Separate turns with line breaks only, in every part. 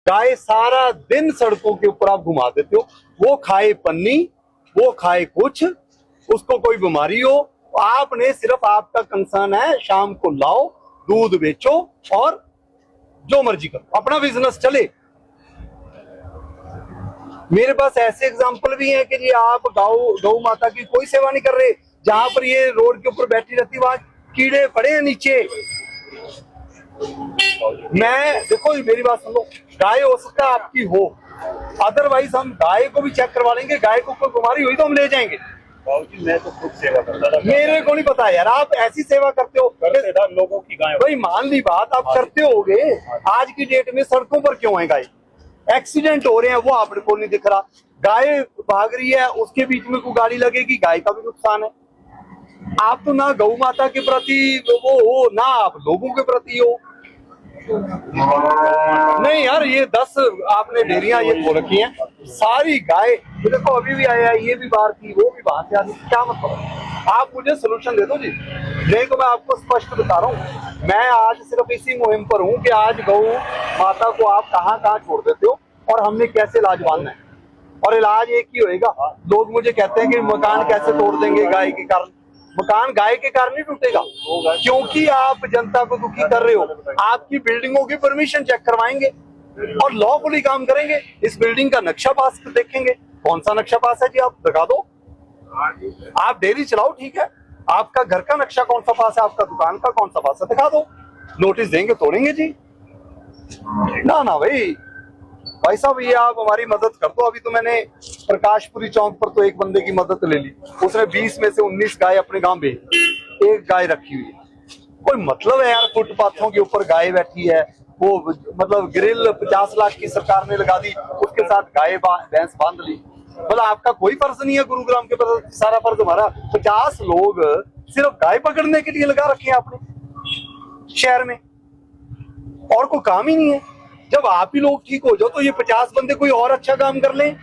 गाय सारा दिन सड़कों के ऊपर आप घुमा देते हो, वो खाए पन्नी, वो खाए कुछ, उसको कोई बीमारी हो, आपने सिर्फ, आपका कंसर्न है शाम को लाओ, दूध बेचो और जो मर्जी करो, अपना बिजनेस चले। मेरे पास ऐसे एग्जांपल भी हैं कि जी आप गौ माता की कोई सेवा नहीं कर रहे, जहां पर ये रोड के ऊपर बैठी रहती वहां कीड़े पड़े हैं नीचे। मैं, देखो मेरी बात सुनो, गाय हो सकता है आपकी हो, अदरवाइज हम गाय को भी चेक करवा लेंगे, गाय को कोई बीमारी हुई तो हम ले जाएंगे।
मैं तो खुद सेवा करता था।
मेरे को नहीं पता यार, आप ऐसी सेवा करते हो,
करते था लोगों की गाय।
भाई मान ली बात, आप करते होगे, आज की डेट में सड़कों पर क्यों है गाय? एक्सीडेंट हो रहे हैं वो आपको नहीं दिख रहा, गाय भाग रही है उसके बीच में कोई गाड़ी लगेगी, गाय का भी नुकसान है। आप तो ना गौ माता के प्रति वो हो, ना आप लोगों के प्रति हो। नहीं यार, ये 10 आपने डेयरियां ये खोल रखी हैं, सारी गाय तो देखो अभी भी आया है, ये भी बाहर की, वो भी बाहर से आ रही, क्या मतलब? आप मुझे सोल्यूशन दे दो जी। देखो मैं आपको स्पष्ट बता रहा हूँ, मैं आज सिर्फ इसी मुहिम पर हूँ कि आज गौ माता को आप कहाँ कहाँ छोड़ देते हो और हमने कैसे इलाज बांधना है, और इलाज एक ही होएगा। लोग मुझे कहते हैं कि मकान कैसे तोड़ देंगे गाय के कारण, मकान गाय के कारण नहीं टूटेगा, क्योंकि आप जनता को दुखी कर रहे हो। आपकी बिल्डिंगों की परमिशन चेक करवाएंगे और लॉफुली काम करेंगे, इस बिल्डिंग का नक्शा पास देखेंगे, कौन सा नक्शा पास है जी आप दिखा दो। आप डेयरी चलाओ ठीक है, आपका घर का नक्शा कौन सा पास है, आपका दुकान का कौन सा पास है, दिखा दो, नोटिस देंगे, तोड़ेंगे जी। ना ना भाई साहब, ये आप हमारी मदद कर दो। अभी तो मैंने प्रकाशपुरी चौक पर तो एक बंदे की मदद ले ली, उसने 20 में से 19 गाय अपने गांव भेज दी, एक गाय रखी हुई है। कोई मतलब है यार, फुटपाथों के ऊपर गाय बैठी है, वो मतलब ग्रिल 50 लाख की सरकार ने लगा दी, उसके साथ गाय भैंस बांध ली। मतलब आपका कोई फर्ज नहीं है गुरुग्राम के पर, सारा फर्ज हमारा। 50 लोग सिर्फ गाय पकड़ने के लिए लगा रखे हैं आपने शहर में, और कोई काम ही नहीं है। जब आप ही लोग ठीक हो जाओ तो ये 50 बंदे कोई और अच्छा काम कर लें।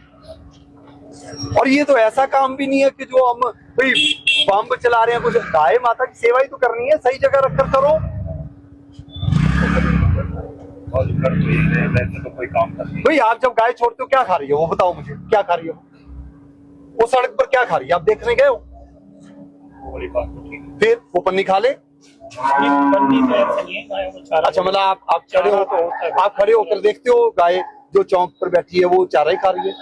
और ये तो ऐसा काम भी नहीं है कि जो हम भाई बम चला रहे हैं, कुछ गाय माता की सेवा ही तो करनी है, सही जगह रखकर करो।
वैसे तो कोई काम करती
भाई आप जब गाय छोड़ते हो क्या खा रही है वो बताओ मुझे, क्या खा रही हो वो सड़क पर, क्या खा रही है? आप देखने गए हो? फिर वो पन्नी खा ले। अच्छा मतलब आप खड़े हो, आप खड़े होकर देखते हो गाय जो चौक पर बैठी है वो चारा ही खा रही है?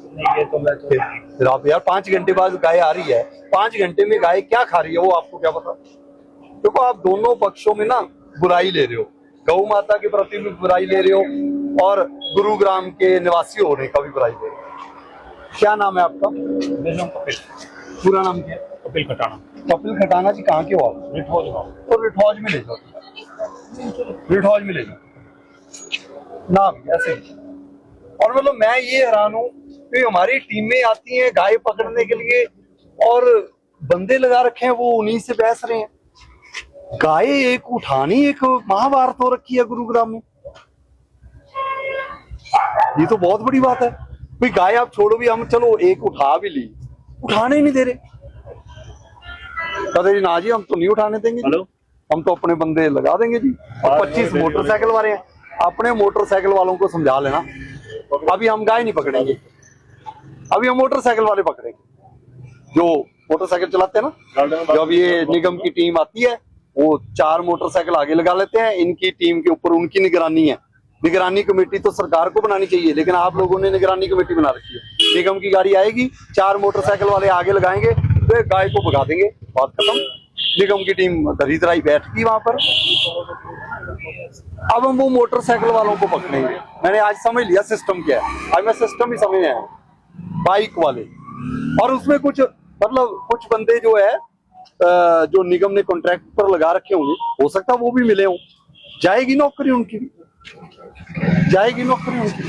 नहीं, ये तो मैं तो
फिर आप यार 5 घंटे बाद गाय आ रही है, 5 घंटे में गाय क्या खा रही है वो आपको क्या पता? देखो आप दोनों पक्षों में ना बुराई ले रहे हो, गौ माता के प्रति भी बुराई ले रहे हो और गुरुग्राम के निवासी होने का भी बुराई ले रहे हो। क्या नाम है आपका?
कपिल।
पूरा नाम क्या है?
कपिल खटाना।
कपिल खटाना जी, कहाँ के हो आप?
रिठौज गाँव।
तो रिठौज में ले जाओ, रिठौज में ले जाओ नाम ऐसे ही। और मतलब मैं ये हैरान हूँ कि हमारी टीमें आती हैं गाय पकड़ने के लिए और बंदे लगा रखे हैं, वो उन्हीं से बहस रहे हैं। गाय एक उठानी एक महाभारत हो रखी है गुरुग्राम में, ये तो बहुत बड़ी बात है। भाई गाय आप छोड़ो भी, हम चलो एक उठा भी ली, उठाने ही नहीं दे रहे। कहते जी ना जी हम तो नहीं उठाने देंगे, हम तो अपने बंदे लगा देंगे जी। और 25 मोटरसाइकिल वाले हैं, अपने मोटरसाइकिल वालों को समझा लेना, अभी हम गाय नहीं पकड़ेंगे, अभी हम मोटरसाइकिल वाले पकड़ेंगे। जो मोटरसाइकिल चलाते हैं ना, जब ये निगम की टीम आती है वो 4 मोटरसाइकिल आगे लगा लेते हैं, इनकी टीम के ऊपर उनकी निगरानी है। निगरानी कमेटी तो सरकार को बनानी चाहिए, लेकिन आप लोगों ने निगरानी कमेटी बना रखी है। निगम की गाड़ी आएगी, 4 मोटरसाइकिल वाले आगे लगाएंगे, तो गाय को भगा देंगे, बात खत्म। निगम की टीम दरी दराई बैठ गई वहां पर। अब हम वो मोटरसाइकिल वालों को पकड़ेंगे। मैंने आज समझ लिया सिस्टम क्या है, आज मैं सिस्टम ही समझ आया, बाइक वाले। और उसमें कुछ मतलब कुछ बंदे जो है जो निगम ने कॉन्ट्रैक्ट पर लगा रखे होंगे, हो सकता है वो भी मिले हों, जाएगी नौकरी उनकी, जाएगी नौकरी उनकी।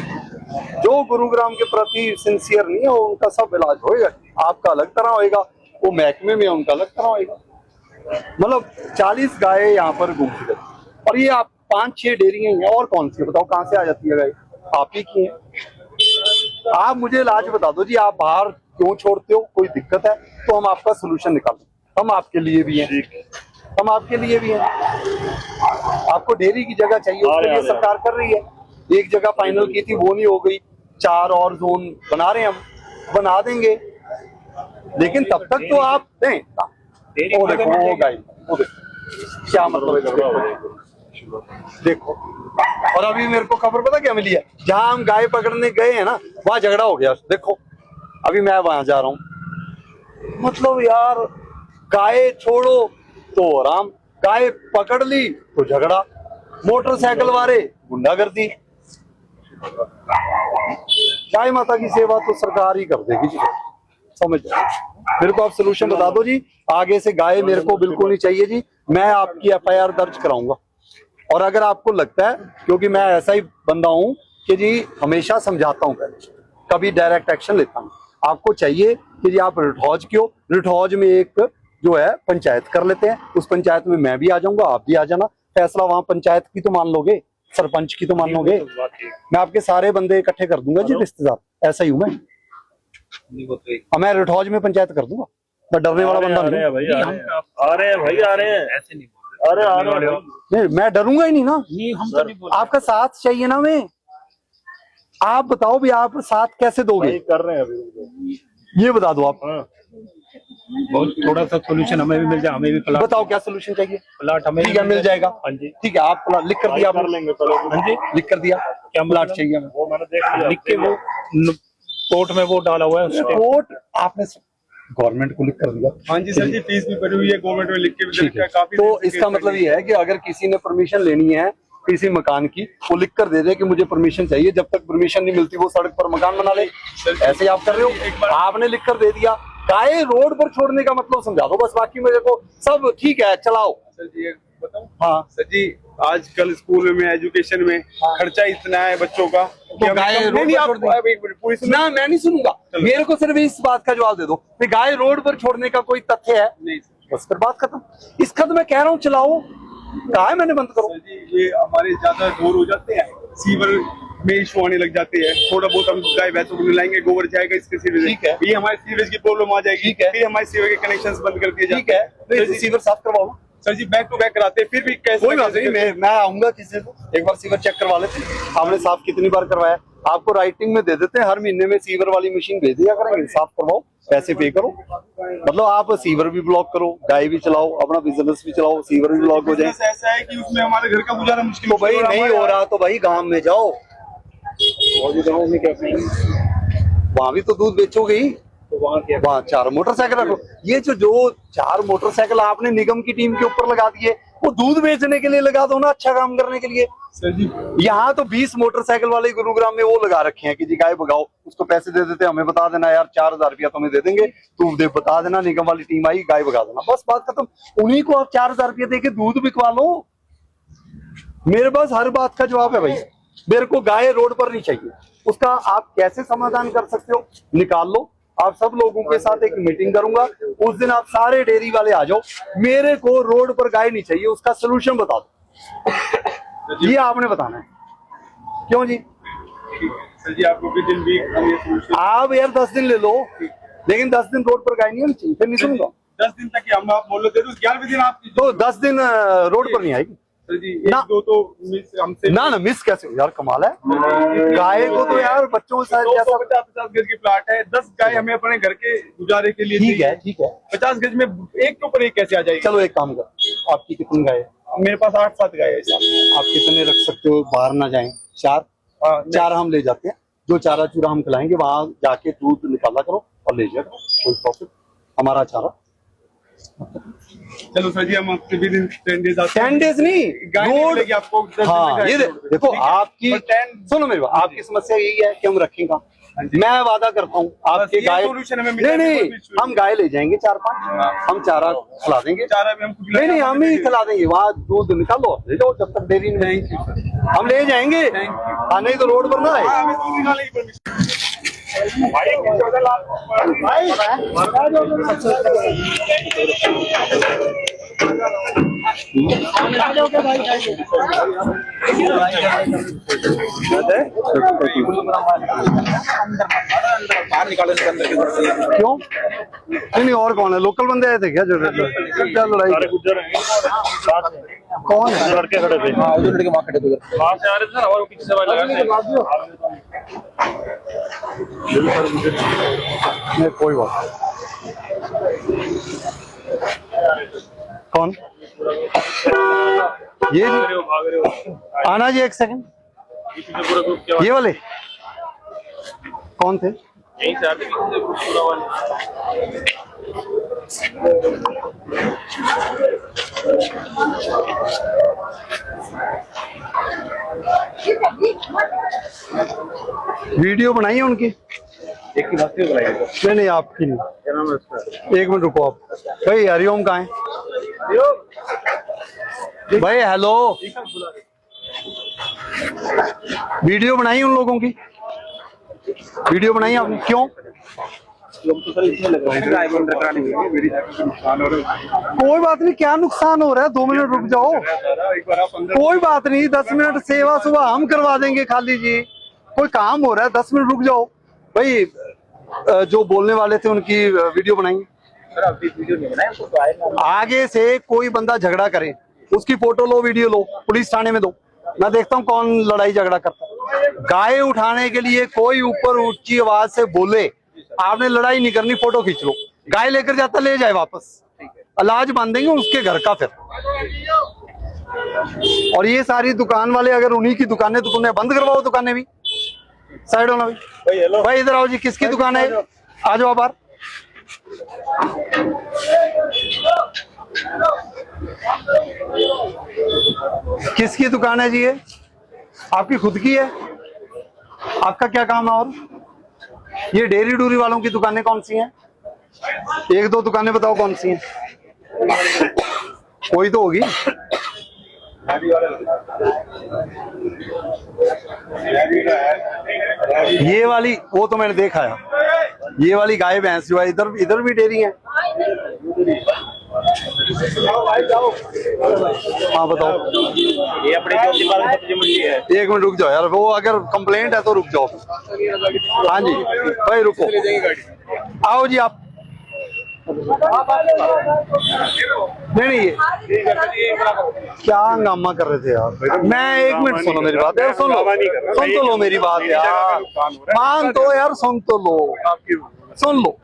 जो गुरुग्राम के प्रति सिंसियर नहीं है उनका सब इलाज होएगा, आपका अलग तरह होएगा, वो महकमे में उनका अलग तरह होएगा। मतलब 40 गाय यहाँ पर घूमती रहती, और ये आप 5-6 डेयरियां हैं, और कौन सी बताओ कहाँ से आ जाती है गाय? आप ही की है। आप मुझे इलाज बता दो जी, आप बाहर क्यों छोड़ते हो? कोई दिक्कत है तो हम आपका सोल्यूशन निकालें, हम आपके लिए भी हैं, हम आपके लिए भी हैं। आपको डेयरी की जगह चाहिए, उसके लिए सरकार कर रही है। एक जगह फाइनल की थी वो नहीं हो गई, 4 और जोन बना रहे हैं हम, बना देंगे, लेकिन तब तक तो आप दें। वो देखो वो गाय, वो देखो क्या मतलब है, देखो। और अभी मेरे को खबर पता क्या मिली है, जहां हम गाय पकड़ने गए हैं ना वहां झगड़ा हो गया, देखो अभी मैं वहां जा रहा हूं। मतलब यार गाय छोड़ो तो आराम, गाय पकड़ ली तो झगड़ा, मोटरसाइकिल वाले गुंडागर्दी। गाय माता की सेवा तो सरकार ही कर देगी जी, समझ जाओ। मेरे को आप सोल्यूशन बता दो जी, आगे से गाय मेरे को बिल्कुल नहीं चाहिए जी, मैं आपकी FIR दर्ज कराऊंगा। और अगर आपको लगता है, क्योंकि मैं ऐसा ही बंदा हूं कि जी हमेशा समझाता हूं, कभी डायरेक्ट एक्शन लेता हूं, आपको चाहिए कि जी आप रिठौज में एक जो है पंचायत कर लेते हैं, उस पंचायत में मैं भी आ जाऊंगा, आप भी आ जाना, फैसला वहां पंचायत की तो मान लोगे, सरपंच की तो मान लोगे, मैं आपके सारे बंदे इकट्ठे कर दूंगा जी, रिश्तेदार, ऐसा ही हूं मैं। मैं रिठौज में पंचायत कर दूंगा, मैं डरने वाला बंदा नहीं।
आ रहे हैं भाई, आ रहे हैं, ऐसे नहीं बोल रहे, अरे आ रहे हैं,
नहीं मैं डरूंगा ही नहीं ना,
नहीं हम तो नहीं बोल
आपका साथ चाहिए ना। मैं आप बताओ भी, आप साथ कैसे दोगे,
कर रहे हैं अभी,
ये बता दो आप।
बहुत थोड़ा सा सोल्यूशन हमें भी मिल जाए, हमें भी प्लाट,
बताओ क्या सोल्यूशन चाहिए।
प्लाट हमें
ठीक है मिल जाएगा,
हाँ जी,
ठीक है आप प्लाट लिख कर दिया,
कर लेंगे, हाँ जी,
लिख कर दिया,
क्या
प्लाट चाहिए हमें,
वो मैंने देख लिया, लिख के वो कोर्ट में वो डाला हुआ है,
कोर्ट आपने गवर्नमेंट को लिख कर दिया।
हाँ जी सर जी, फीस भी भरी हुई है, गवर्नमेंट में लिख के भी दे रखा है, काफी।
तो इसका मतलब ये है कि अगर किसी ने परमिशन लेनी है किसी मकान की, वो लिख कर दे दे कि मुझे परमिशन चाहिए, जब तक परमिशन नहीं मिलती वो सड़क पर मकान बना ले। ऐसे ही आप कर रहे हो, आपने लिख कर दे दिया। गाय रोड पर छोड़ने का मतलब समझा दो बस, बाकी मेरे को सब ठीक है चलाओ।
सर जी एक बताऊं,
हाँ
सर जी आजकल स्कूल में एजुकेशन में खर्चा इतना है बच्चों का,
तो गाय रोड पर छोड़ दें। ना मैं नहीं सुनूंगा, मेरे को सिर्फ इस बात का जवाब दे दो कि गाय रोड पर छोड़ने का कोई तथ्य है,
नहीं
बस फिर बात खत्म। इस खत में कह रहा हूँ चलाओ, कहा है मैंने बंद करो।
सर जी, ये हमारे ज्यादा दूर हो जाते हैं, सीवर में इशू आने लग जाते हैं, थोड़ा बहुत हम गाय भैंसों को मिलाएंगे, गोबर जाएगा इसके सीवेज,
ठीक है।
ये हमारे सीवेज की प्रॉब्लम आ जाएगी,
ठीक है।
फिर हमारे सीवर के कनेक्शन बंद कर दिए
ठीक
जाते
है,
हैं।
तो सीवर साफ करवाओ।
Sir ji back to back कराते हैं, फिर भी कैसे
कोई बात नहीं, मैं आऊंगा किसी को, एक बार सीवर चेक करवा लेते हैं। हमने साफ कितनी बार करवाया, आपको राइटिंग में दे देते हैं, हर महीने में सीवर वाली मशीन भेज दिया करेंगे, साफ करवाओ, पैसे पे करो। मतलब आप सीवर भी ब्लॉक करो, गाय भी चलाओ, अपना बिजनेस भी चलाओ, सीवर भी ब्लॉक हो जाए।
ऐसा है कि उसमें हमारे घर का गुजारा मुश्किल
तो भाई नहीं हो रहा तो भाई गांव में जाओ,
गाँव में क्या,
वहां भी तो दूध बेचोगे ही,
तो वहाँ क्या,
वहाँ 4 मोटरसाइकिल रखो। ये जो 4 मोटरसाइकिल आपने निगम की टीम के ऊपर लगा दिए, वो दूध बेचने के लिए लगा दो ना, अच्छा काम करने के लिए।
सर जी
यहाँ तो 20 मोटरसाइकिल वाले गुरुग्राम में वो लगा रखे हैं कि जी गाय भगाओ, उसको पैसे दे देते, हमें बता देना यार 4000 रुपया तुम्हें दे देंगे, तू दे बता देना, निगम वाली टीम आई गाय भगा देना, बस बात खत्म। उन्हीं को आप 4000 रुपया दे के दूध बिकवा लो। मेरे पास हर बात का जवाब है भाई, मेरे को गाय रोड पर नहीं चाहिए, उसका आप कैसे समाधान कर सकते हो निकाल लो। आप सब लोगों के साथ एक मीटिंग करूंगा, उस दिन आप सारे डेयरी वाले आ जाओ, मेरे को रोड पर गाय नहीं चाहिए, उसका सोल्यूशन बता दो, ये आपने बताना है। क्यों जी?
सर जी आपको भी दिन भी हम ये solution-
आप यार 10 दिन ले लो, लेकिन 10 दिन रोड पर गाय नहीं होनी चाहिए, फिर नहीं सुनूंगा।
10 दिन तक हम आप बोल रहे थे, 11वें दिन आप
तो 10 दिन रोड पर नहीं आएगी
सर जी
ना।
एक दो तो मिस हमसे
ना मिस कैसे हो यार, कमाल है। गाय को तो यार बच्चों के साथ
250 गज की प्लाट है, 10 गाय हमें अपने घर के गुजारे के लिए
ठीक है,
चाहिए।
ठीक है,
50 गज में एक के ऊपर एक कैसे आ जाएगी?
चलो एक काम कर, आपकी कितनी गाय है?
मेरे पास 8-7 गाय है साहब।
आप कितने रख सकते हो, बाहर ना जाएं? 4 4 हम ले जाते हैं, जो चारा चूरा हम खिलाएंगे, वहां जाके दूध निकाला करो और ले जाओ, कोई प्रॉफिट, हमारा चारा।
चलो सर जी हम आपसे भी दिन 10 डेज
10 डेज नहीं,
गाय नहीं
रोड।
मिलेगी आपको 10 दिन तक
हाँ
गाय
ये
नहीं मिलेगी।
देखो
ठीक है?
आपकी,
पर 10
सुनो मेरी बात, आपकी समस्या यही है कि हम रखेंगे, मैं वादा करता हूँ आपके
ये
गाय,
solution हमें मिला है,
नहीं
कोई भी issue
हम गाय ले जाएंगे 4-5, हम चारा खिला देंगे,
चारा भी हम खुद
नहीं नहीं हम ही खिला देंगे, वहाँ दूध निकालो ले जाओ, जब तक डेयरी में
थैंक यू सर।
हम ले जाएंगे। हाँ नहीं तो रोड पर ना आए।
हाँ, हमें दूध निकालने की परमिशन।
क्यों? नहीं और कौन है, लोकल बंदे आए थे क्या जो लड़ाई?
सारे गुज्जर हैं साथ में।
कौन है?
लड़के खड़े थे।
हाँ जो लड़के वहाँ खड़े थे उधर।
वहां से आ रहे थे और पीछे से आवाज लगा रहे थे।
नहीं कोई बात कौन ये जी?
भाग रहे हो।
आना जी एक सेकंड।
पीछे से पूरा ग्रुप क्या
ये वाले कौन थे?
यहीं से आते पीछे से पूरा वाला।
वीडियो बनाई है उनकी?
एक की बात नहीं बनाई।
नहीं नहीं आपकी नहीं।
क्या नाम है उसका?
एक मिनट रुको आप। भाई हरिओम कहाँ है? भाई हेलो, वीडियो बनाई उन लोगों की? वीडियो बनाई आपने? क्यों?
तो सर इसमें लग रहा है ड्राइवर अंदर कराने में मेरी जाकर को नुकसान हो रहा है।
कोई बात नहीं, क्या नुकसान हो रहा है? 2 मिनट रुक जाओ,
एक बार आप अंदर
कोई बात नहीं। 10 मिनट सेवा सुबह हम करवा देंगे खाली जी। कोई काम हो रहा है, 10 मिनट रुक जाओ। भाई जो बोलने वाले थे उनकी वीडियो बनाई।
सर आप वीडियो नहीं बनाए तो आए ना।
आगे से कोई बंदा झगड़ा करे उसकी फोटो लो, वीडियो लो, पुलिस थाने में दो। मैं देखता हूँ कौन लड़ाई झगड़ा करता है। गाय उठाने के लिए कोई ऊपर ऊंची आवाज से बोले, आपने लड़ाई नहीं करनी, फोटो खींच लो। गाय लेकर जाता ले जाए वापस, इलाज बांधेंगे उसके घर का फिर। और ये सारी दुकान वाले अगर उन्हीं की दुकानें तो तुमने बंद करवाओ दुकानें भी। साइड होना भाई। भाई इधर आओ जी, किसकी दुकान है? आ जाओ बाहर। किसकी दुकान है जी ये? आपकी खुद की है? आपका क्या काम है? और ये डेयरी डूरी वालों की दुकानें कौन सी हैं? 1-2 दुकानें बताओ कौन सी हैं? कोई तो होगी। ये वाली वो तो मैंने देखा है। ये वाली गाय भैंस जो है इधर इधर भी डेयरी है। हाँ बताओ।
ये अपने ज्योति पार्क सब्जी मंडी है।
1 मिनट रुक जाओ यार, वो अगर कंप्लेंट है तो रुक जाओ। हाँ जी भाई रुको, आओ जी आप। नहीं नहीं ये क्या हंगामा कर रहे थे यार? मैं 1 मिनट सुनो मेरी बात यार, सुन तो लो मेरी बात यार, मान तो यार, सुन तो लो, सुन लो।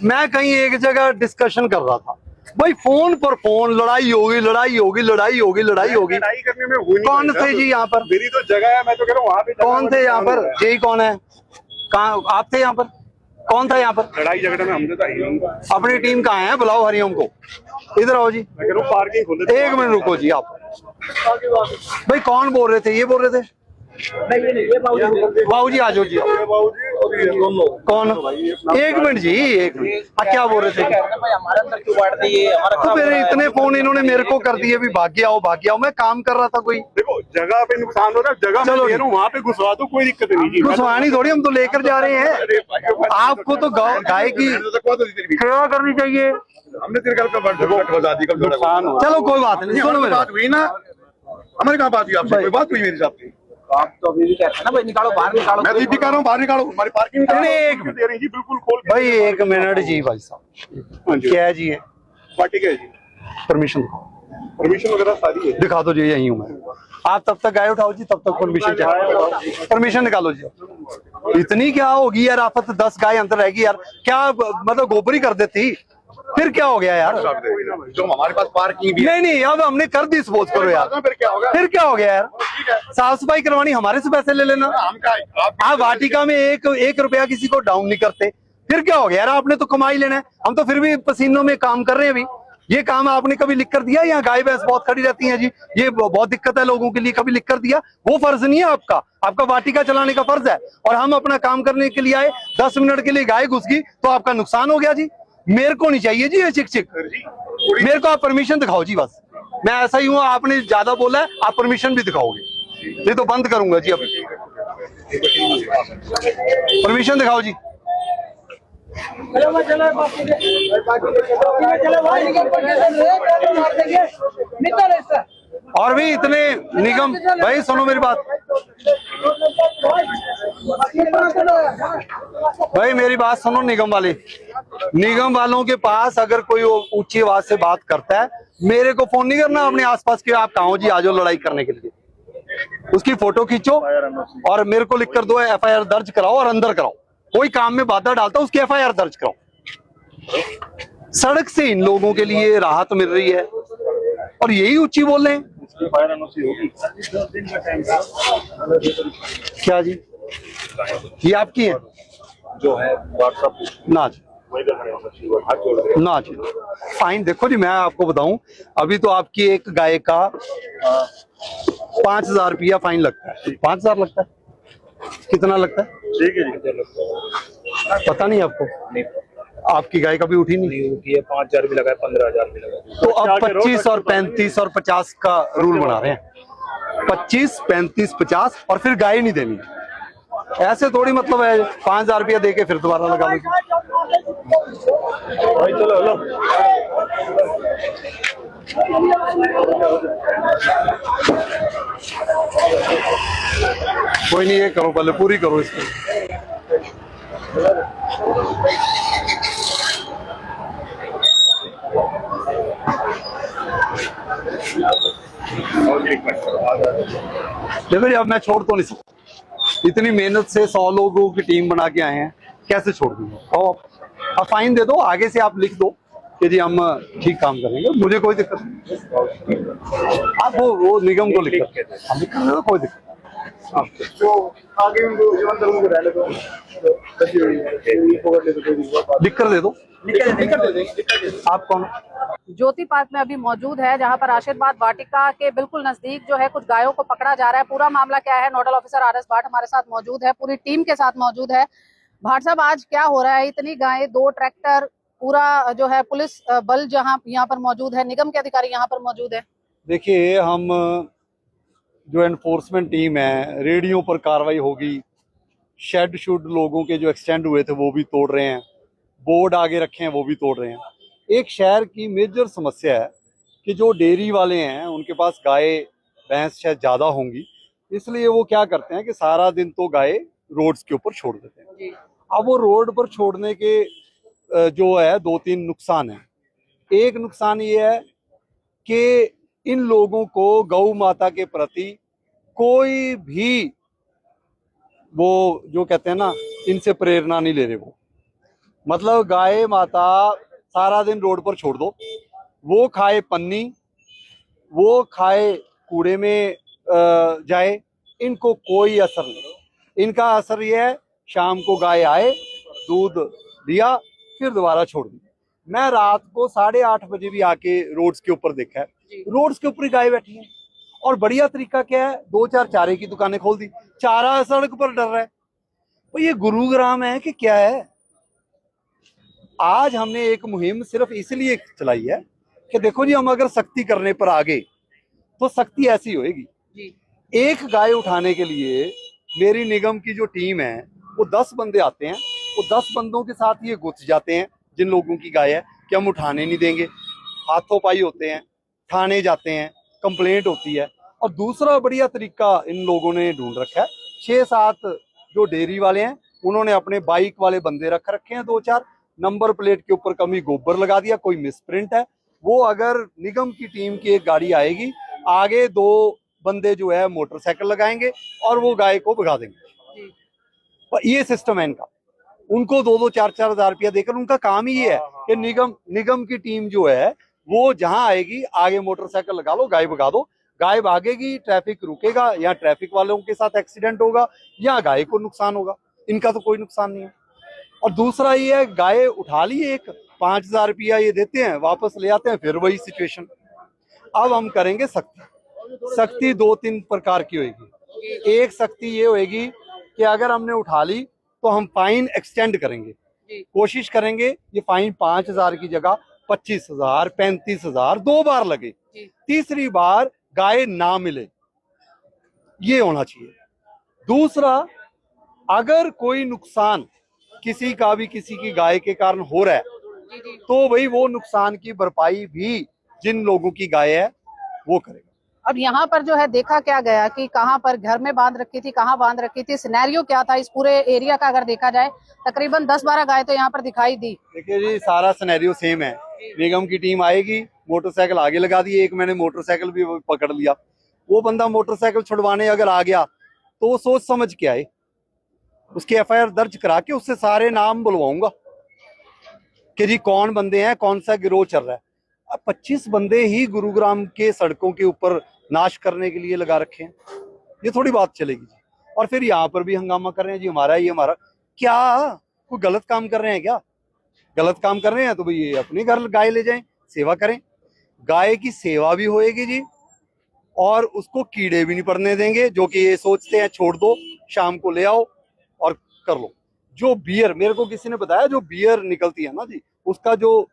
मैं कहीं एक जगह डिस्कशन कर रहा था भाई, फोन पर फोन लड़ाई होगी, लड़ाई होगी, लड़ाई होगी, लड़ाई होगी।
लड़ाई करने में हुई नहीं।
कौन थे जी यहाँ पर?
मेरी तो जगह है, मैं तो कह रहा हूँ वहाँ पे
कौन थे यहाँ पर? यही कौन है? कहाँ आप थे यहाँ पर? कौन था यहाँ पर?
लड़ाई झगड़े में हमने तो ही
अपनी टीम कहाँ है? बुलाओ हरिओम को, इधर आओ जी।
मैं कह रहा हूँ पार्किंग खोल दे।
1 मिनट रुको जी आप। भाई कौन बोल रहे थे? ये बोल रहे थे? बाबू जी आ जाओ जी। कौन? 1 मिनट जी, 1 मिनट। क्या बोल रहे थे?
हमारे अंदर क्यों बांट दिए?
तो मेरे इतने फोन इन्होंने मेरे को कर दिए भी, भाग आओ भाग आओ। मैं काम कर रहा था कोई।
देखो जगह पे नुकसान हो रहा है, जगह
चलो
में वहाँ पे घुसवा दो, कोई दिक्कत नहीं जी।
घुसवानी थोड़ी, हम तो लेकर जा रहे हैं। आपको तो गाय की सेवा करनी चाहिए।
हमने तेरे घर का नुकसान हो।
चलो कोई बात नहीं, सुनो मेरी
बात हुई ना, हमारी कहाँ बात हुई आपसे? कोई बात हुई मेरे साथ?
आप तो अभी भी कहते हैं ना भाई, निकालो बाहर निकालो।
मैं तो कह रहा हूँ बाहर निकालो, हमारी पार्किंग दे रही जी, बिल्कुल खोल के।
भाई 1 मिनट जी भाई साहब। क्या है जी? ये
पार्टी क्या है जी?
परमिशन दिखाओ।
परमिशन वगैरह सारी है।
दिखा दो जी, यही हूँ मैं। आप तब तक गाय उठाओ जी, तब तक परमिशन चाहिए। परमिशन निकालो जी। इतनी क्या होगी यार आफत? 10 गाय अंदर रहेगी यार, क्या मतलब गोबरी कर देती? फिर क्या हो गया यार?
जो हमारे पास पार्किंग भी
नहीं नहीं, अब हमने कर दी, सपोज करो यार,
फिर क्या होगा?
फिर क्या हो गया यार? साफ सफाई करवानी, हमारे से पैसे ले लेना। आप वाटिका में एक रुपया किसी को डाउन नहीं करते, फिर क्या हो गया यार? आपने तो कमाई लेना है, हम तो फिर भी पसीनों में काम कर रहे हैं अभी। ये काम आपने कभी लिख कर दिया? यहाँ गाय भैंस बहुत खड़ी रहती हैं जी, ये बहुत दिक्कत है लोगों के लिए, कभी लिख कर दिया? वो फर्ज नहीं है आपका, आपका वाटिका चलाने का फर्ज है। और हम अपना काम करने के लिए आए, 10 मिनट के लिए गाय घुस गई तो आपका नुकसान हो गया जी। मेरे को नहीं चाहिए जी ये चिक चिक, मेरे को आप परमिशन दिखाओ जी बस। मैं ऐसा ही हूँ, आपने ज्यादा बोला है, आप परमिशन भी दिखाओगे, ये तो बंद करूंगा जी अभी। परमिशन दिखाओ जी। और भी इतने निगम, भाई सुनो मेरी बात, भाई मेरी बात सुनो। निगम वालों के पास अगर कोई ऊंची आवाज से बात करता है मेरे को फोन नहीं करना अपने आसपास के, आप कहाँ हो जी, आ जाओ लड़ाई करने के लिए। उसकी फोटो खींचो और मेरे को लिख कर दो, एफआईआर दर्ज कराओ और अंदर कराओ। कोई काम में बाधा डालता उसकी एफआईआर दर्ज कराओ। सड़क से इन लोगों के लिए राहत मिल रही है और यही ऊंची बोल रहे हैं। क्या जी, ये आपकी है
जो है व्हाट्सएप
ना जी, ना जी। फाइन देखो जी, मैं आपको बताऊं, अभी तो आपकी एक गाय का 5,000 रुपया फाइन लगता है। 5,000 लगता है, कितना लगता है
ठीक है जी,
पता नहीं आपको?
नहीं
आपकी गाय कभी उठी नहीं?
उठी है, 5,000 भी लगा है, 15,000 भी लगा है।
तो अब 25 और 35 और 50 का रूल बना रहे हैं। 25, 35, 50 और फिर गाय नहीं देनी। ऐसे थोड़ी मतलब है 5,000 रुपया दे के फिर दोबारा लगा लो।
भाई चलो हेलो,
कोई नहीं, ये करो पहले, पूरी करो इसको। देखो जी, अब मैं छोड़ तो नहीं सकता, इतनी मेहनत से 100 लोगों की टीम बना के आए हैं, कैसे छोड़ दूंगा? और अब फाइन दे दो, आगे से आप लिख दो कि जी हम ठीक काम करेंगे, मुझे कोई दिक्कत नहीं। आप वो निगम को लिख कर दो, कोई दिक्कत नहीं।
जो आगे उनको जीवन धर्म को रहने दो,
लिख कर दे दो। आप कौन?
ज्योति पार्क में अभी मौजूद है, जहां पर आशीर्वाद वाटिका के बिल्कुल नजदीक जो है कुछ गायों को पकड़ा जा रहा है। पूरा मामला क्या है, नोडल ऑफिसर आर.एस. भाट हमारे साथ मौजूद है, पूरी टीम के साथ मौजूद है। भाट साहब, आज क्या हो रहा है? इतनी गायें, 2 ट्रैक्टर, पूरा जो है पुलिस बल जहां यहाँ पर मौजूद है, निगम के अधिकारी यहाँ पर मौजूद है।
देखिए, हम जो एनफोर्समेंट टीम है, रेडियो पर कार्रवाई होगी, शेड शुड लोगों के जो एक्सटेंड हुए थे वो भी तोड़ रहे हैं, बोर्ड आगे रखे हैं वो भी तोड़ रहे हैं। एक शहर की मेजर समस्या है कि जो डेयरी वाले हैं उनके पास गाय भैंस शायद ज़्यादा होंगी, इसलिए वो क्या करते हैं कि सारा दिन तो गाय रोड्स के ऊपर छोड़ देते हैं। अब वो रोड पर छोड़ने के जो है 2-3 नुकसान है। एक नुकसान ये है कि इन लोगों को गौ माता के प्रति कोई भी, वो जो कहते हैं ना, इनसे प्रेरणा नहीं ले रहे। वो मतलब गाय माता सारा दिन रोड पर छोड़ दो, वो खाए पन्नी, वो खाए कूड़े में जाए, इनको कोई असर नहीं। इनका असर ये है, शाम को गाय आए, दूध दिया, फिर दोबारा छोड़ दी। मैं रात को 8:30 बजे भी आके रोड्स के ऊपर देखा है, रोड्स के ऊपर ही गाय बैठी है। और बढ़िया तरीका क्या है, 2-4 चारे की दुकानें खोल दी, चारा सड़क पर डर रहा है। तो ये गुरुग्राम है कि क्या है? आज हमने एक मुहिम सिर्फ इसलिए चलाई है कि देखो जी, हम अगर सख्ती करने पर आ गए तो सख्ती ऐसी होएगी। एक गाय उठाने के लिए मेरी निगम की जो टीम है वो 10 बंदे आते हैं, वो 10 बंदों के साथ ये गुथ जाते हैं जिन लोगों की गाय है कि हम उठाने नहीं देंगे, हाथों पाई होते हैं, थाने जाते हैं, कंप्लेंट होती है। और दूसरा बढ़िया तरीका इन लोगों ने ढूंढ रखा है, 6-7 जो डेयरी वाले हैं उन्होंने अपने बाइक वाले बंदे रखे हैं, 2-4, नंबर प्लेट के ऊपर कभी गोबर लगा दिया, कोई मिसप्रिंट है, वो अगर निगम की टीम की एक गाड़ी आएगी, आगे 2 बंदे जो है मोटरसाइकिल लगाएंगे और वो गाय को भगा देंगे। पर ये सिस्टम है इनका। उनको 2-2, 4-4 हज़ार रुपया देकर, उनका काम ही ये है कि निगम की टीम जो है वो जहां आएगी, आगे मोटरसाइकिल लगा लो, गाय भगा दो, गाय भागेगी, ट्रैफिक रुकेगा, या ट्रैफिक वालों के साथ एक्सीडेंट होगा या गाय को नुकसान होगा। इनका तो कोई नुकसान नहीं है। और दूसरा ये है, गाय उठा ली, एक 5,000 रुपया ये देते हैं, वापस ले आते हैं, फिर वही सिचुएशन। अब हम करेंगे सख्ती 2-3 प्रकार की होगी। एक सख्ती ये होगी कि अगर हमने उठा ली तो हम फाइन एक्सटेंड करेंगे, कोशिश करेंगे ये फाइन 5,000 की जगह 25,000, 35,000 2 बार लगे, तीसरी बार गाय ना मिले, ये होना चाहिए। दूसरा, अगर कोई नुकसान किसी का भी किसी की गाय के कारण हो रहा है तो भाई वो नुकसान की भरपाई भी जिन लोगों की गाय है वो करेगा।
अब यहाँ पर जो है देखा क्या गया कि कहाँ पर घर में बांध रखी थी, कहाँ बांध रखी थी, सिनेरियो क्या था इस पूरे एरिया का? अगर देखा जाए तकरीबन 10-12 गाय तो यहाँ पर दिखाई दी।
देखिए जी, सारा सिनेरियो सेम है। निगम की टीम आएगी, मोटरसाइकिल आगे लगा दी, एक मैंने मोटरसाइकिल भी पकड़ लिया। वो बंदा मोटरसाइकिल छुड़वाने अगर आ गया तो वो सोच समझ के आए, उसकी एफआईआर दर्ज करा के उससे सारे नाम बुलवाऊंगा कि जी कौन बंदे हैं, कौन सा गिरोह चल रहा है। अब 25 बंदे ही गुरुग्राम के सड़कों के ऊपर नाश करने के लिए लगा रखे हैं, ये थोड़ी बात चलेगी जी। और फिर यहाँ पर भी हंगामा कर रहे हैं जी, हमारा ये हमारा, क्या कोई गलत काम कर रहे हैं क्या? गलत काम कर रहे हैं तो भाई ये अपने घर गाय ले जाएं, सेवा करें। गाय की सेवा भी होएगी जी, और उसको कीड़े भी नहीं पड़ने देंगे जो कि ये सोचते हैं छोड़ दो, शाम को ले आओ और कर लो। जो बियर, मेरे को किसी ने बताया, जो बियर निकलती है ना जी, उसका जो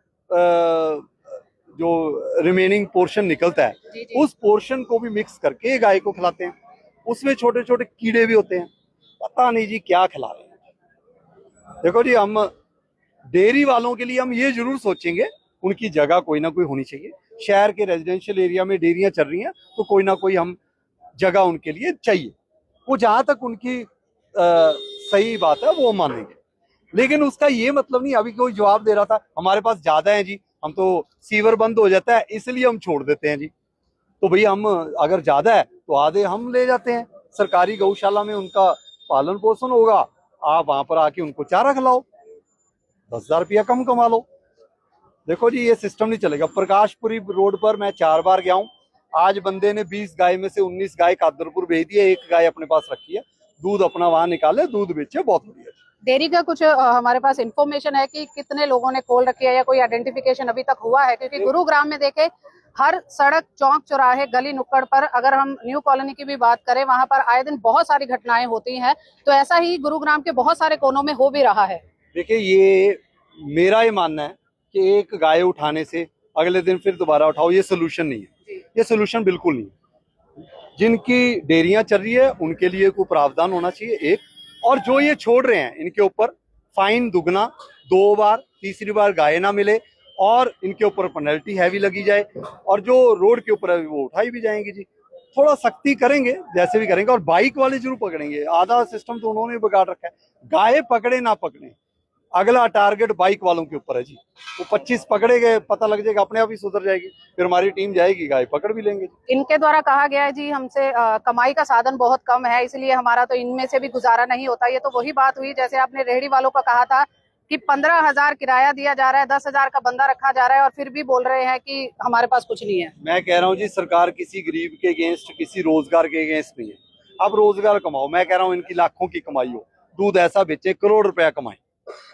रिमेनिंग पोर्शन निकलता है, उस पोर्शन को भी मिक्स करके गाय को खिलाते हैं। उसमें छोटे छोटे कीड़े भी होते हैं, पता नहीं जी क्या खिला रहे हैं। देखो जी, हम डेयरी वालों के लिए हम ये जरूर सोचेंगे, उनकी जगह कोई ना कोई होनी चाहिए। शहर के रेजिडेंशियल एरिया में डेयरियां चल रही हैं तो कोई ना कोई हम जगह उनके लिए चाहिए, वो जहां तक उनकी सही बात है वो मानेंगे। लेकिन उसका ये मतलब नहीं, अभी कोई जवाब दे रहा था हमारे पास ज्यादा है जी, हम तो सीवर बंद हो जाता है इसलिए हम छोड़ देते हैं जी। तो भाई हम अगर ज्यादा है तो आधे हम ले जाते हैं, सरकारी गौशाला में उनका पालन पोषण होगा, आप वहां पर आके उनको चारा खिलाओ, 10,000 रुपया कम कमा लो। देखो जी, ये सिस्टम नहीं चलेगा। प्रकाशपुरी रोड पर मैं 4 बार गया हूँ, आज बंदे ने 20 गाय में से 19 गाय कादरपुर भेज दी है, एक गाय अपने पास रखी है, दूध अपना वहां निकाले, दूध बेचे, बहुत बढ़िया।
डेयरी का कुछ हमारे पास इंफॉर्मेशन है कि कितने लोगों ने खोल रखी है या कोई आइडेंटिफिकेशन अभी तक हुआ है? क्योंकि गुरुग्राम में देखे हर सड़क, चौक, चौराहे, गली नुक्कड़ पर, अगर हम न्यू कॉलोनी की भी बात करें, वहां पर आए दिन बहुत सारी घटनाएं होती हैं, तो ऐसा ही गुरुग्राम के बहुत सारे कोनों में हो भी रहा है।
देखिए, ये मेरा ये मानना है कि एक गाय उठाने से अगले दिन फिर दोबारा उठाओ, ये सोल्यूशन नहीं है, ये सोल्यूशन बिल्कुल नहीं है। जिनकी डेयरियां चल रही है उनके लिए कोई प्रावधान होना चाहिए एक, और जो ये छोड़ रहे हैं इनके ऊपर फाइन दुगना, 2 बार, तीसरी बार गाय ना मिले और इनके ऊपर पेनल्टी हैवी लगी जाए, और जो रोड के ऊपर है वो उठाई भी जाएंगी जी। थोड़ा सख्ती करेंगे, जैसे भी करेंगे, और बाइक वाले जरूर पकड़ेंगे। आधा सिस्टम तो उन्होंने बिगाड़ रखा है, गाय पकड़े ना पकड़े, अगला टारगेट बाइक वालों के ऊपर है जी। वो 25 पकड़े गए, पता लग जाएगा, अपने आप ही सुधर जाएगी, फिर हमारी टीम जाएगी, गाय पकड़ भी लेंगे।
इनके द्वारा कहा गया है जी, हमसे कमाई का साधन बहुत कम है, इसलिए हमारा तो इनमें से भी गुजारा नहीं होता। ये तो वही बात हुई जैसे आपने रेहड़ी वालों का कहा था कि 15,000 किराया दिया जा रहा है, 10,000 का बंदा रखा जा रहा है, और फिर भी बोल रहे हैं कि हमारे पास कुछ नहीं है।
मैं कह रहा हूँ जी, सरकार किसी गरीब के अगेंस्ट, किसी रोजगार के अगेंस्ट नहीं है। अब रोजगार कमाओ, मैं कह रहा हूँ इनकी लाखों की कमाई हो, दूध ऐसा बेचे, करोड़ रुपया कमाए,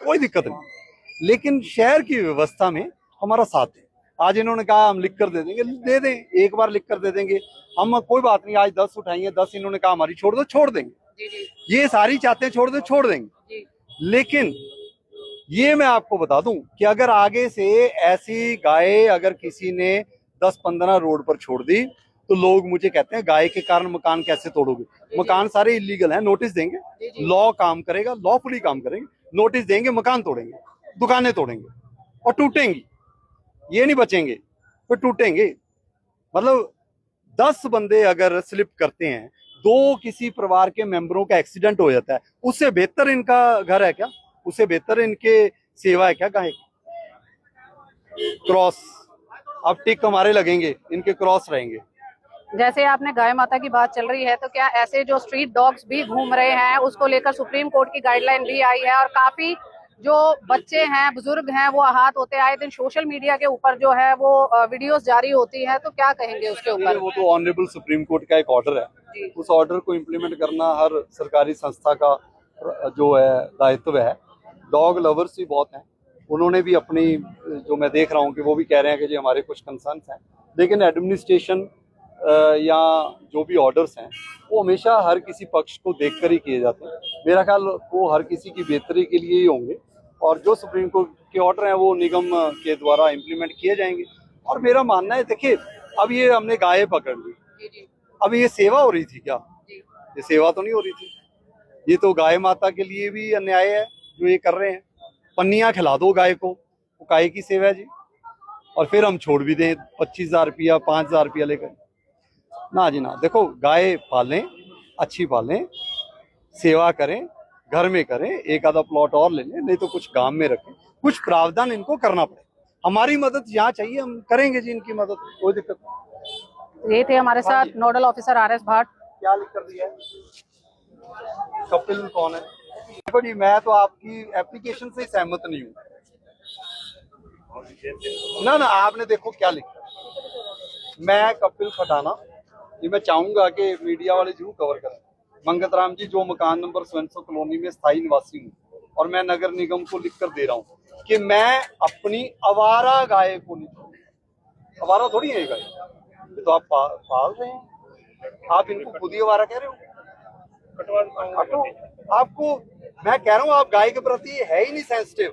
कोई दिक्कत नहीं। लेकिन शहर की व्यवस्था में हमारा साथ है। आज इन्होंने कहा हम लिख कर दे देंगे, दे दें, एक बार लिख कर दे देंगे हम, कोई बात नहीं। आज 10 उठाएंगे, 10 इन्होंने कहा हमारी छोड़ दो, छोड़ देंगे। ये सारी चाहते हैं छोड़ दो, छोड़ देंगे। लेकिन ये मैं आपको बता दूं कि अगर आगे से ऐसी गाय अगर किसी ने 10-15 रोड पर छोड़ दी तो लोग मुझे कहते हैं गाय के कारण मकान कैसे तोड़ोगे? मकान सारे इलीगल हैं, नोटिस देंगे, लॉ काम करेगा, लॉफुली काम करेंगे, नोटिस देंगे, मकान तोड़ेंगे, दुकानें तोड़ेंगे और टूटेंगी, ये नहीं बचेंगे, फिर टूटेंगे। मतलब 10 बंदे अगर स्लिप करते हैं, 2 किसी परिवार के मेंबरों का एक्सीडेंट हो जाता है, उससे बेहतर इनका घर है क्या? उससे बेहतर इनके सेवा है क्या गाय? क्रॉस, अब टिक हमारे लगेंगे, इनके क्रॉस रहेंगे।
जैसे आपने गाय माता की बात चल रही है, तो क्या ऐसे जो स्ट्रीट डॉग्स भी घूम रहे हैं, उसको लेकर सुप्रीम कोर्ट की गाइडलाइन भी आई है, और काफी जो बच्चे हैं, बुजुर्ग हैं, वो आहत होते आए दिन सोशल मीडिया के ऊपर जो है वो वीडियोस जारी होती हैं, तो क्या कहेंगे उसके ऊपर?
वो तो ऑनरेबल सुप्रीम कोर्ट का एक ऑर्डर है, उस ऑर्डर को इम्प्लीमेंट करना हर सरकारी संस्था का जो है दायित्व है। डॉग लवर्स भी बहुत हैं, उन्होंने भी अपनी, जो मैं देख रहा हूँ कि वो भी कह रहे हैं कि जी हमारे कुछ कंसर्न्स हैं, लेकिन एडमिनिस्ट्रेशन या जो भी ऑर्डर्स हैं वो हमेशा हर किसी पक्ष को देखकर ही किए जाते हैं। मेरा ख्याल वो हर किसी की बेहतरी के लिए ही होंगे, और जो सुप्रीम कोर्ट के ऑर्डर हैं वो निगम के द्वारा इम्प्लीमेंट किए जाएंगे। और मेरा मानना है, देखिए अब ये हमने गाय पकड़ ली, अब ये सेवा हो रही थी क्या? ये सेवा तो नहीं हो रही थी, ये तो गाय माता के लिए भी अन्याय है जो ये कर रहे हैं। पन्नियां खिला दो गाय को, वो गाय की सेवा है जी, और फिर हम छोड़ भी दें 25,000 रुपया, 5,000 रुपया लेकर। ना जी ना, देखो गाय पालें, अच्छी पालें, सेवा करें, घर में करें, एक आधा प्लॉट और ले लें, नहीं तो कुछ गांव में रखें, कुछ प्रावधान इनको करना पड़े। हमारी मदद यहाँ चाहिए, हम करेंगे जी इनकी मदद, कोई दिक्कत नहीं।
ये थे हमारे साथ नोडल ऑफिसर RS भाट।
क्या लिख कर दिया है? कपिल कौन है? देखो जी, मैं तो आपकी एप्लीकेशन से सहमत नहीं हूँ ना ना। आपने देखो क्या लिखा, मैं कपिल खटाना, ये मैं चाहूंगा कि मीडिया वाले जरूर कवर करें। मंगत राम जी, जो मकान नंबर 100 कॉलोनी में स्थायी निवासी हूँ, और मैं नगर निगम को लिख कर दे रहा हूँ कि मैं अपनी आवारा गाय को नहीं, आवारा थोड़ी है ये गाय, ये तो आप पाल रहे हैं, आप इनको खुद ही आवारा कह रहे हो। हटो, आपको मैं कह रहा हूँ आप गाय के प्रति है ही नहीं सेंसिटिव।